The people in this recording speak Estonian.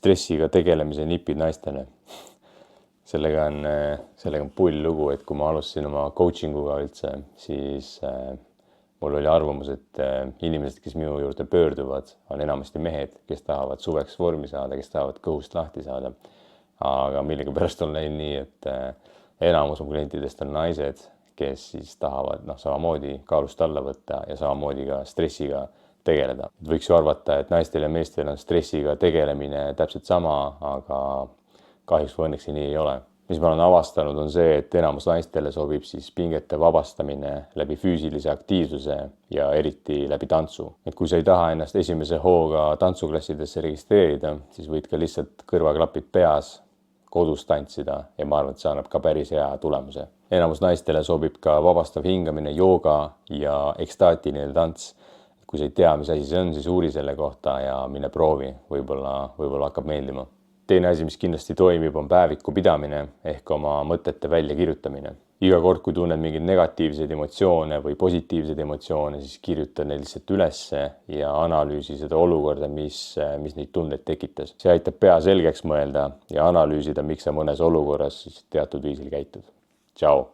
stressiga tegelemise nipid naistele. Sellega on pull lugu, et kui ma alustasin oma coachinguga üldse, siis mul oli arvamus, et inimesed, kes minu juurde pöörduvad, on enamasti mehed, kes tahavad suveks vormi saada, kes tahavad kõhust lahti saada. Aga millegipärast on läinud nii, et enamus mu klientidest on naised, kes siis tahavad samamoodi kaalust alla võtta ja samamoodi ka stressiga tegeleda. Võiks ju arvata, et naistel ja meestel on stressiga tegelemine täpselt sama, aga kahjuks või õnneks nii ei ole. Mis ma olen avastanud on see, et enamus naistele sobib siis pingete vabastamine läbi füüsilise aktiivsuse ja eriti läbi tantsu. Et kui sa ei taha ennast esimese hooga tantsuklassidesse registreerida, siis võid ka lihtsalt kõrvaklapid peas kodus tantsida ja ma arvan, et see annab ka päris hea tulemuse. Enamus naistele sobib ka vabastav hingamine, jooga ja ekstaatiline tants. Kui sa ei tea, mis asi see on, siis uuri selle kohta ja mine proovi, võib-olla hakkab meeldima. Teine asi, mis kindlasti toimib, on päeviku pidamine ehk oma mõtete välja kirjutamine. Iga kord, kui tunned mingeid negatiivseid emotsioone või positiivseid emotsioone, siis kirjuta need lihtsalt ülesse ja analüüsi seda olukorda, mis neid tundeid tekitas. See aitab pea selgeks mõelda ja analüüsida, miks sa mõnes olukorras siis teatud viisil käitud. Tšau!